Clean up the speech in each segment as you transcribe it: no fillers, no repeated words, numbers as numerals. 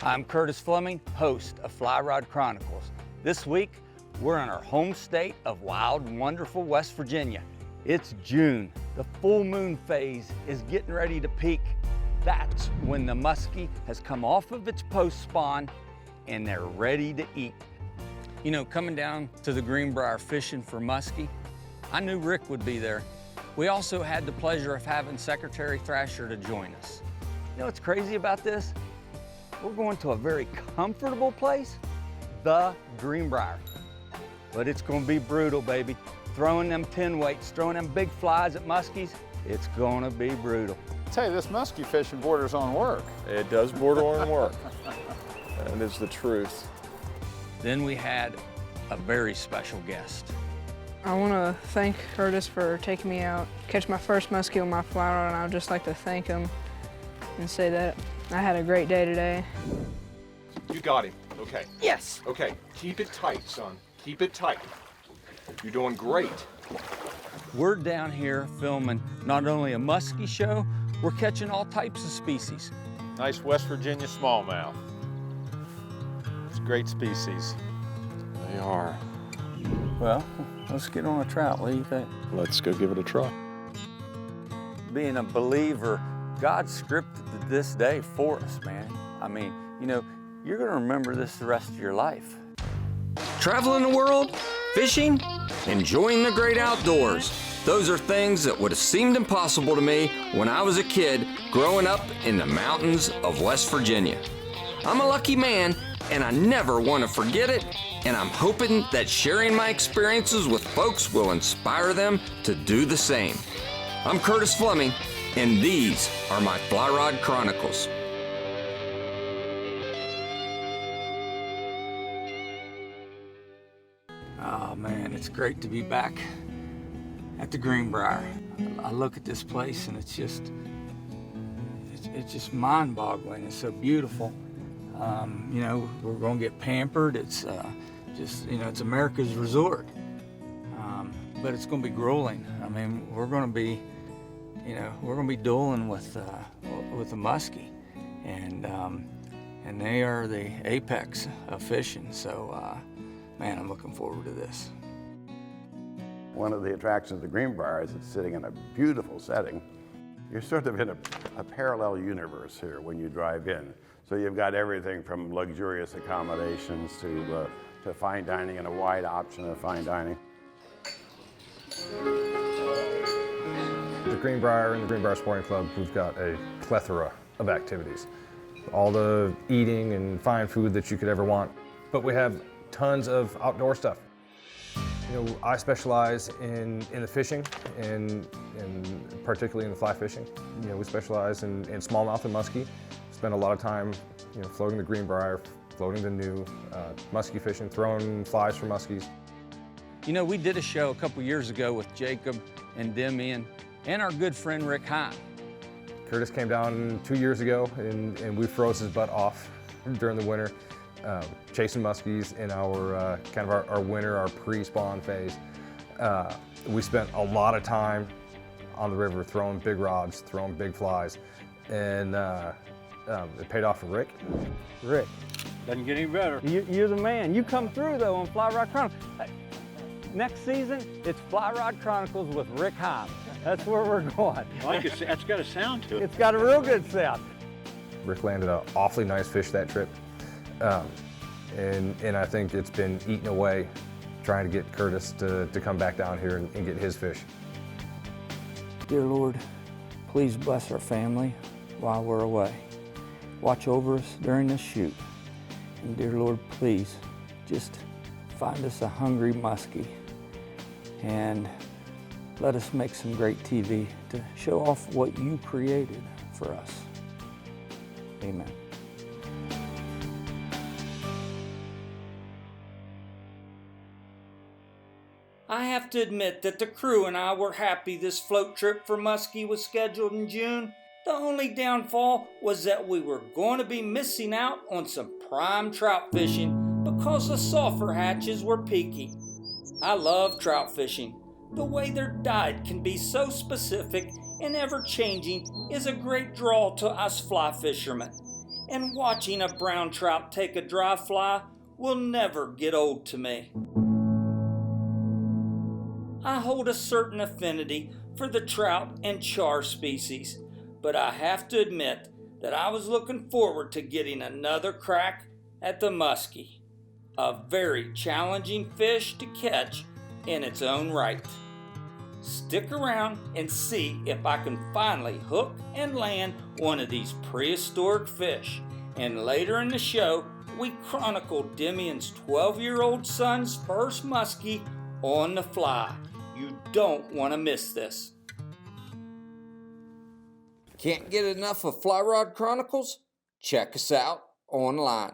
I'm Curtis Fleming, host of Fly Rod Chronicles. This week, we're in our home state of wild and wonderful West Virginia. It's June. The full moon phase is getting ready to peak. That's when the muskie has come off of its post spawn and they're ready to eat. You know, coming down to the Greenbrier fishing for muskie, I knew Rick would be there. We also had the pleasure of having Secretary Thrasher to join us. You know what's crazy about this? We're going to a very comfortable place, the Greenbrier. But it's gonna be brutal, baby. Throwing them 10 weights, throwing them big flies at muskies, it's gonna be brutal. I tell you, this muskie fishing borders on work. It does border on work. That is the truth. Then we had a very special guest. I want to thank Curtis for taking me out, catch my first muskie on my fly rod, and I would just like to thank him and say that I had a great day today. You got him. Okay. Yes. Okay. Keep it tight, son. Keep it tight. You're doing great. We're down here filming not only a muskie show, we're catching all types of species. Nice West Virginia smallmouth. It's a great species. They are. Well, let's get on a trout. What do you think? Let's go give it a try. Being a believer, God scripted this day for us, man. I mean, you know, you're gonna remember this the rest of your life. Traveling the world, fishing, enjoying the great outdoors. Those are things that would have seemed impossible to me when I was a kid growing up in the mountains of West Virginia. I'm a lucky man, and I never want to forget it, and I'm hoping that sharing my experiences with folks will inspire them to do the same. I'm Curtis Fleming, and these are my Fly Rod Chronicles. Oh man, it's great to be back at the Greenbrier. I look at this place and it's just mind-boggling. It's so beautiful. You know, we're gonna get pampered. It's just, you know, it's America's resort. But it's gonna be grueling. I mean, we're gonna be dueling with the muskie, and they are the apex of fishing. So, man, I'm looking forward to this. One of the attractions of the Greenbrier is it's sitting in a beautiful setting. You're sort of in a parallel universe here when you drive in. So you've got everything from luxurious accommodations to fine dining and a wide option of fine dining. The Greenbrier and the Greenbrier Sporting Club, we've got a plethora of activities. All the eating and fine food that you could ever want. But we have tons of outdoor stuff. You know, I specialize in the fishing and particularly in the fly fishing. You know, we specialize in smallmouth and muskie. Spend a lot of time, you know, floating the Greenbrier, floating the new muskie fishing, throwing flies for muskies. You know, we did a show a couple years ago with Jacob and Demian and our good friend Rick Hahn. Curtis came down 2 years ago and we froze his butt off during the winter, chasing muskies in our kind of our winter, our pre-spawn phase. We spent a lot of time on the river throwing big rods, throwing big flies, and it paid off for Rick. Rick, Doesn't get any better. you're the man. You come through though on Fly Rod Chronicles. Next season, it's Fly Rod Chronicles with Rick Hahn. That's where we're going. I like it. That's got a sound to it. It's got a real good sound. Rick landed an awfully nice fish that trip. And I think it's been eaten away trying to get Curtis to come back down here and get his fish. Dear Lord, please bless our family while we're away. Watch over us during this shoot. And dear Lord, please just find us a hungry muskie and let us make some great TV to show off what you created for us. Amen. I have to admit that the crew and I were happy this float trip for Muskie was scheduled in June. The only downfall was that we were going to be missing out on some prime trout fishing because the sulfur hatches were peaky. I love trout fishing. The way their diet can be so specific and ever-changing is a great draw to us fly fishermen. and watching a brown trout take a dry fly will never get old to me. I hold a certain affinity for the trout and char species, but I have to admit that I was looking forward to getting another crack at the muskie, a very challenging fish to catch in its own right. Stick around and see if I can finally hook and land one of these prehistoric fish, and later in the show we chronicle Demian's 12-year-old son's first muskie on the fly. You don't want to miss this. Can't get enough of Fly Rod Chronicles? Check us out online.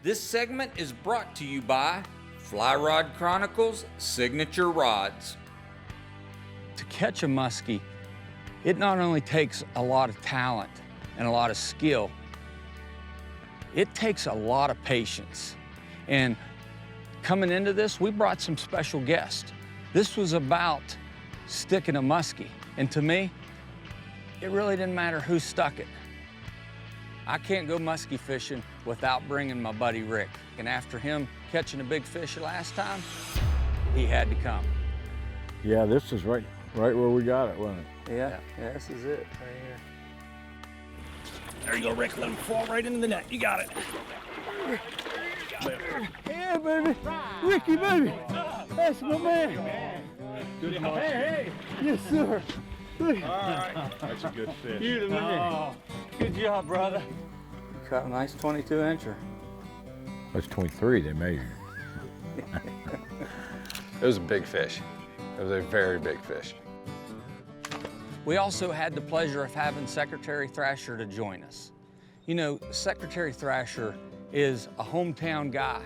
This segment is brought to you by Fly Rod Chronicles Signature Rods. To catch a muskie, it not only takes a lot of talent and a lot of skill, it takes a lot of patience. And coming into this, we brought some special guests. This was about sticking a muskie. And to me, it really didn't matter who stuck it. I can't go muskie fishing without bringing my buddy Rick. And after him catching a big fish last time, he had to come. Yeah, this is right where we got it, wasn't it? Yeah, this is it right here. There you go, Rick. Let him fall right into the net. You got it. Yeah, baby. Ricky, baby. That's my man. Good Hey, hey. Yes, sir. All right. That's a good fish. You the man. Good job, brother. You caught a nice 22-incher. That's 23 they measured. It was a big fish. It was a very big fish. We also had the pleasure of having Secretary Thrasher to join us. You know, Secretary Thrasher is a hometown guy,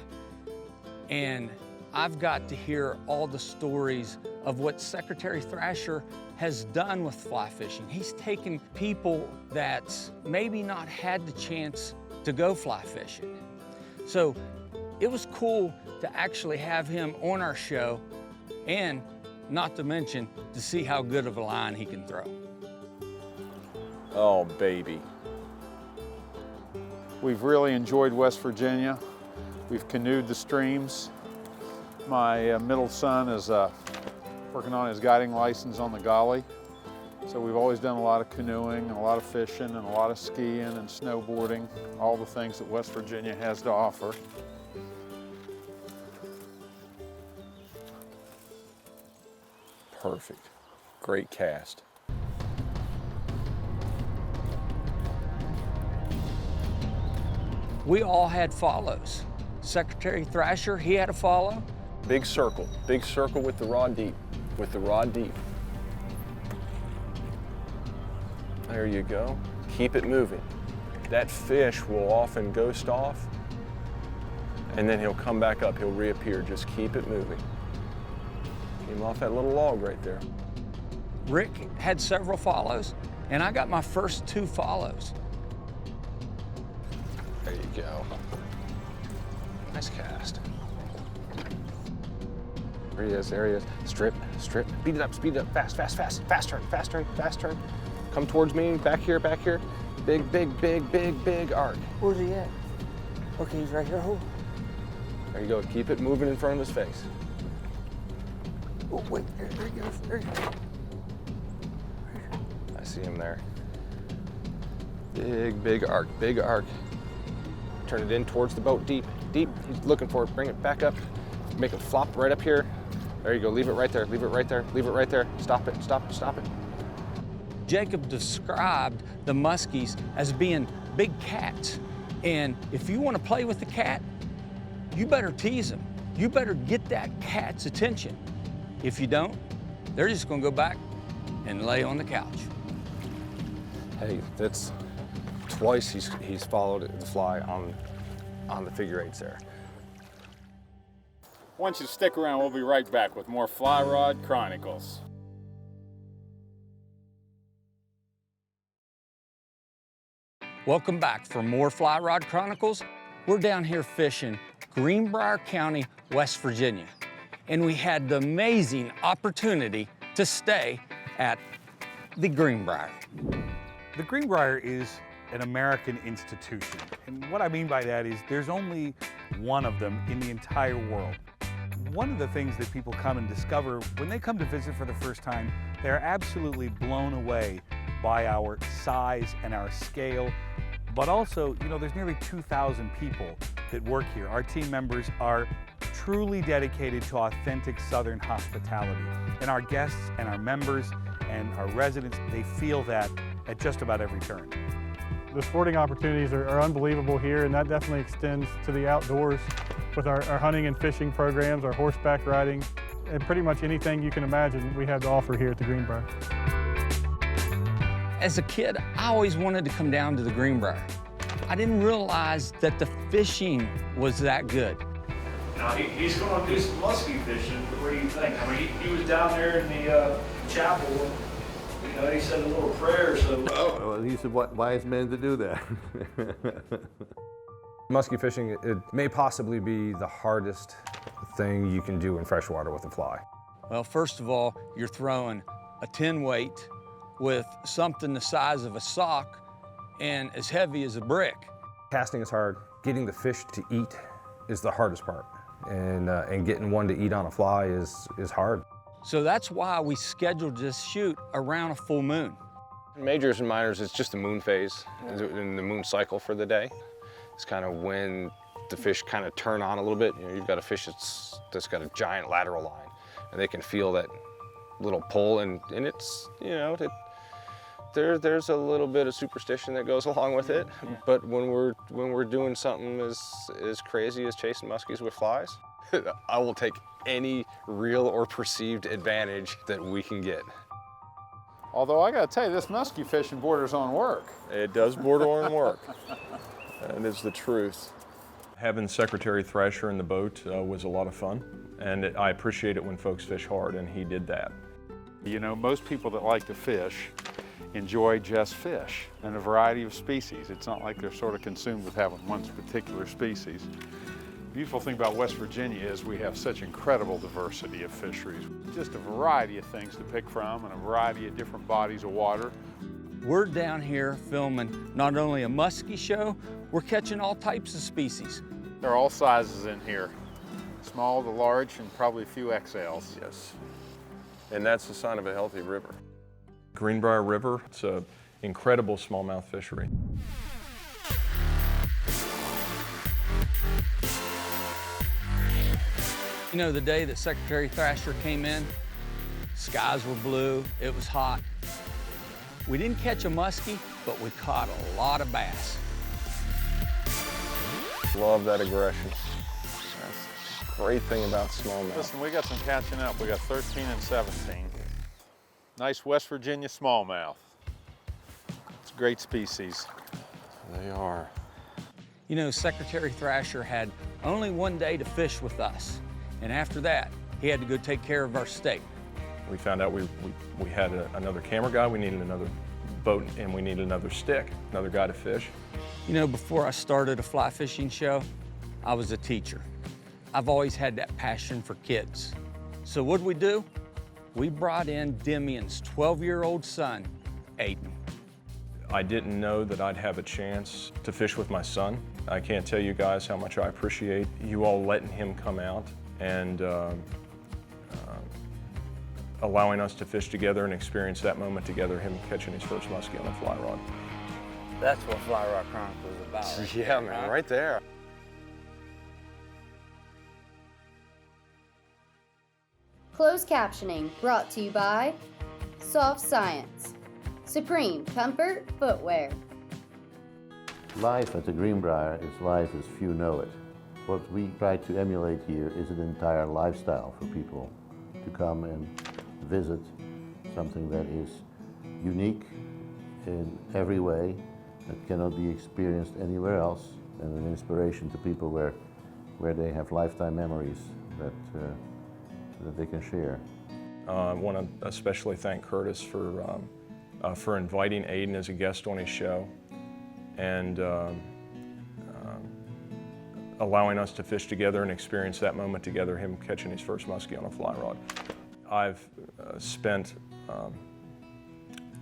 and I've got to hear all the stories of what Secretary Thrasher has done with fly fishing. He's taken people that maybe not had the chance to go fly fishing. So it was cool to actually have him on our show, and not to mention to see how good of a line he can throw. Oh, baby. We've really enjoyed West Virginia. We've canoed the streams. My middle son is working on his guiding license on the Golly. So we've always done a lot of canoeing, and a lot of fishing, and a lot of skiing and snowboarding, all the things that West Virginia has to offer. Perfect. Great cast. We all had follows. Secretary Thrasher, he had a follow. Big circle with the rod deep, There you go. Keep it moving. That fish will often ghost off, and then he'll come back up, he'll reappear. Just keep it moving. Came off that little log right there. Rick had several follows, and I got my first 2 follows. There you go. Nice cast. There he is, there he is. Strip. Speed it up, fast turn. Come towards me, back here. Big arc. Where's he at? Okay, he's right here. Hold. There you go, keep it moving in front of his face. Oh, wait, there he goes. I see him there. Big arc. Turn it in towards the boat, deep. He's looking for it, bring it back up. Make it flop right up here. There you go, leave it right there. Stop it. Jacob described the muskies as being big cats. And if you want to play with the cat, you better tease them. You better get that cat's attention. If you don't, they're just going to go back and lay on the couch. Hey, that's twice he's followed the fly on the figure eights there. I want you to stick around. We'll be right back with more Fly Rod Chronicles. Welcome back for more Fly Rod Chronicles. We're down here fishing Greenbrier County, West Virginia. And we had the amazing opportunity to stay at the Greenbrier. The Greenbrier is an American institution. And what I mean by that is there's only one of them in the entire world. One of the things that people come and discover when they come to visit for the first time, they're absolutely blown away by our size and our scale. But also, you know, there's nearly 2,000 people that work here. Our team members are truly dedicated to authentic Southern hospitality. And our guests and our members and our residents, they feel that at just about every turn. The sporting opportunities are unbelievable here, and that definitely extends to the outdoors with our hunting and fishing programs, our horseback riding, and pretty much anything you can imagine we have to offer here at the Greenbrier. As a kid, I always wanted to come down to the Greenbrier. I didn't realize that the fishing was that good. Now, he's going to do some musky fishing. What do you think? I mean, he was down there in the chapel. You know, he said a little prayer, so. Oh, well, he's a wise man to do that. Musky fishing, it may possibly be the hardest thing you can do in freshwater with a fly. Well, first of all, you're throwing a 10 weight with something the size of a sock and as heavy as a brick. Casting is hard. Getting the fish to eat is the hardest part. And getting one to eat on a fly is hard. So that's why we scheduled this shoot around a full moon. Majors and minors, it's just the moon phase, in the moon cycle for the day. It's kind of when the fish kind of turn on a little bit. You know, you've got a fish that's got a giant lateral line, and they can feel that little pull, and it's, you know, there's a little bit of superstition that goes along with it. But when we're doing something as crazy as chasing muskies with flies, I will take any real or perceived advantage that we can get. Although I gotta tell you, this muskie fishing borders on work. It does border on work. That is the truth. Having Secretary Thrasher in the boat was a lot of fun, and I appreciate it when folks fish hard, and he did that. You know, most people that like to fish enjoy just fish and a variety of species. It's not like they're sort of consumed with having one particular species. The beautiful thing about West Virginia is we have such incredible diversity of fisheries. Just a variety of things to pick from and a variety of different bodies of water. We're down here filming not only a muskie show, we're catching all types of species. There are all sizes in here. Small to large and probably a few XLs. Yes. And that's the sign of a healthy river. Greenbrier River, it's an incredible smallmouth fishery. You know, the day that Secretary Thrasher came in, skies were blue, it was hot. We didn't catch a muskie, but we caught a lot of bass. Love that aggression. That's the great thing about smallmouth. Listen, we got some catching up. We got 13 and 17. Nice West Virginia smallmouth. It's a great species. They are. You know, Secretary Thrasher had only one day to fish with us. And after that, he had to go take care of our steak. We found out we had another camera guy, we needed another boat, and we needed another stick, another guy to fish. You know, before I started a fly fishing show, I was a teacher. I've always had that passion for kids. So what'd we do? We brought in Demian's 12-year-old son, Aiden. I didn't know that I'd have a chance to fish with my son. I can't tell you guys how much I appreciate you all letting him come out and allowing us to fish together and experience that moment together, him catching his first muskie on a fly rod. That's what Fly Rod Chronicles is about. Right Yeah, man, right there. Closed captioning brought to you by Soft Science, Supreme Comfort Footwear. Life at the Greenbrier is life as few know it. What we try to emulate here is an entire lifestyle for people to come and visit something that is unique in every way, that cannot be experienced anywhere else, and an inspiration to people where they have lifetime memories that they can share. I want to especially thank Curtis for inviting Aiden as a guest on his show and allowing us to fish together and experience that moment together, him catching his first muskie on a fly rod. I've spent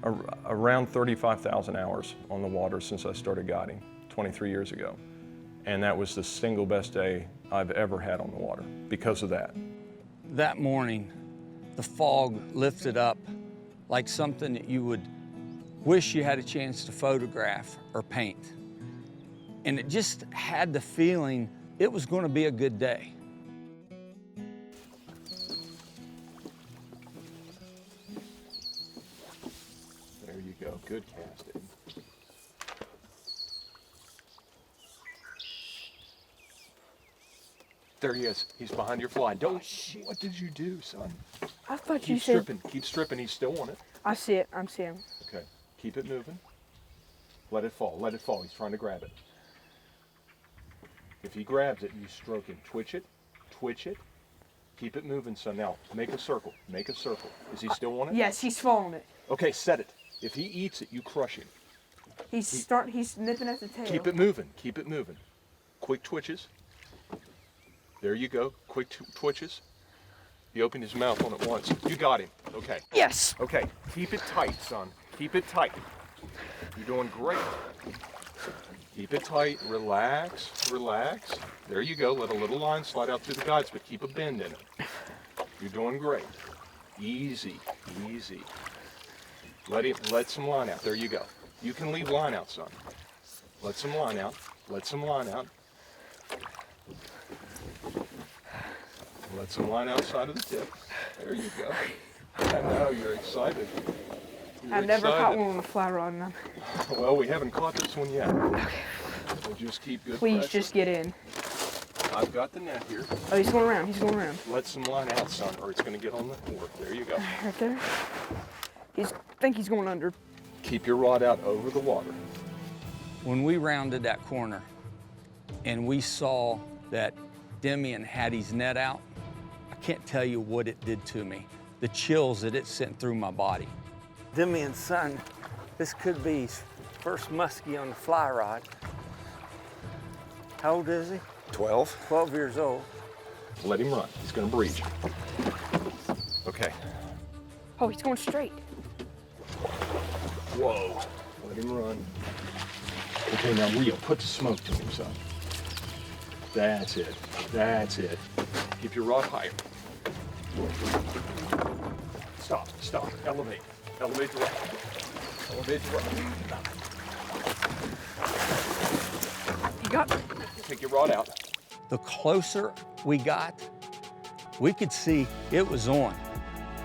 Around 35,000 hours on the water since I started guiding 23 years ago. And that was the single best day I've ever had on the water because of that. That morning, the fog lifted up like something that you would wish you had a chance to photograph or paint. And it just had the feeling it was going to be a good day. There you go, good casting. There he is. He's behind your fly. Don't. What did you do, son? I thought you said. Keep stripping. He's still on it. I see it. I'm seeing him. Okay. Keep it moving. Let it fall. Let it fall. He's trying to grab it. If he grabs it, you stroke him. Twitch it. Twitch it. Keep it moving, son. Now make a circle. Make a circle. Is he still on it? Yes, he's following it. Okay, set it. If he eats it, you crush him. He's nipping at the tail. Keep it moving. Keep it moving. Quick twitches. There you go. Quick twitches. He opened his mouth on it once. You got him. Okay. Yes. Okay. Keep it tight, son. Keep it tight. You're doing great. Keep it tight. Relax. Relax. There you go. Let a little line slide out through the guides, but keep a bend in it. You're doing great. Easy. Easy. Let some line out. There you go. You can leave line out, son. Let some line out. Let some line out. Let some line outside of the tip. There you go. I know, you're excited. I've never caught one on a fly rod. Well, we haven't caught this one yet. Okay. We'll just keep good Please pressure. just get in. I've got the net here. Oh, he's going around. He's going around. Let some line out, son, or it's going to get on the board. There you go. Right there. I think he's going under. Keep your rod out over the water. When we rounded that corner and we saw that Demian had his net out, I can't tell you what it did to me. The chills that it sent through my body. Demian's son, this could be his first muskie on the fly rod. How old is he? 12. 12 years old. Let him run. He's going to breach. Okay. Oh, he's going straight. Whoa. Let him run. Okay, now reel. Put the smoke to him, son. That's it. That's it. Keep your rod higher. Stop. Stop. Elevate. Elevate the rod. Elevate the rod. You got it. Take your rod out. The closer we got, we could see it was on.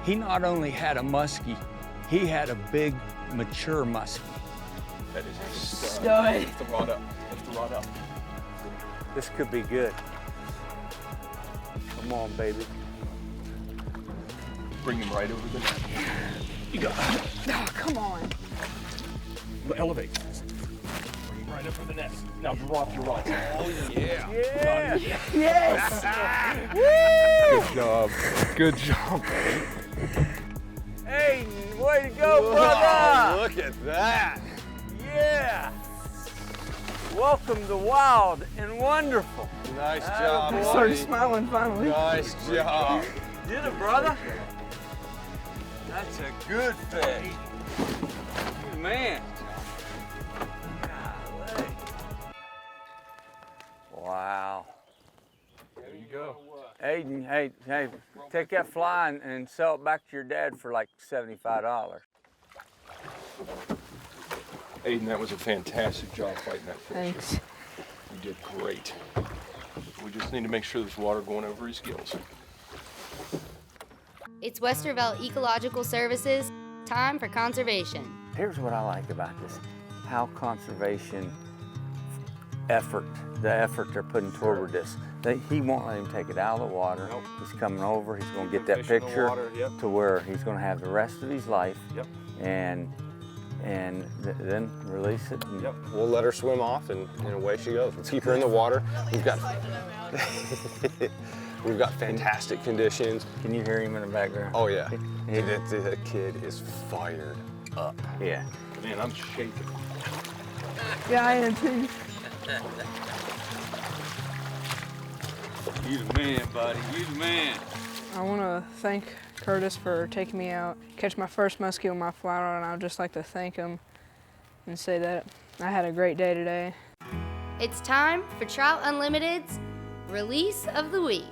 He not only had a muskie, he had a big, mature muskie. That is a stud. Stud. Lift the rod up. Lift the rod up. This could be good. Come on, baby. Bring him right over the net. You got it. Oh, come on. Elevate. Bring him right over the net. Now drop your rod. Oh, yeah. Yeah. Yes. Good job. Good job. Aiden, way to go, brother! Look at that. Yeah. Welcome to Wild and Wonderful. Nice job, I buddy. started smiling finally. Nice job. Did it, brother? That's a good fish. Good man. Golly. Wow. There you go. Aiden, hey, take that fly and sell it back to your dad for like $75. Aiden, that was a fantastic job fighting that fish. Thanks. You did great. We just need to make sure there's water going over his gills. It's Westerville Ecological Services. Time for conservation. Here's what I like about this, how conservation effort they're putting toward this. He won't let him take it out of the water. Nope. He's coming over, he's gonna get that Fish in the picture water, yep. to where he's gonna have the rest of his life. Yep. And then release it. And Yep. We'll let her swim off, and away she goes. Let's keep her in the water. We've got fantastic conditions. Can you hear him in the background? Oh yeah. The kid is fired up. Yeah. Man, I'm shaking. Yeah, I am too. You the man, buddy. You the man. I want to thank Curtis for taking me out, catch my first muskie on my fly rod, and I would just like to thank him and say that I had a great day today. It's time for Trout Unlimited's Release of the Week.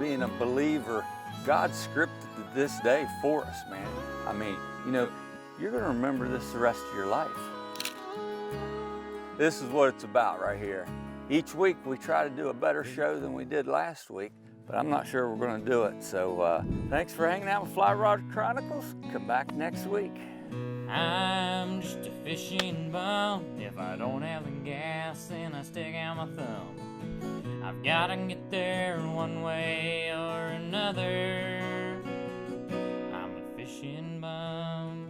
Being a believer, God scripted this day for us, man. I mean, you know, you're gonna remember this the rest of your life. This is what it's about right here. Each week we try to do a better show than we did last week, but I'm not sure we're gonna do it. So thanks for hanging out with Fly Rod Chronicles. Come back next week. I'm just a fishing bum. If I don't have the gas, then I stick out my thumb. I've gotta get there one way or another. I'm a fishing bum.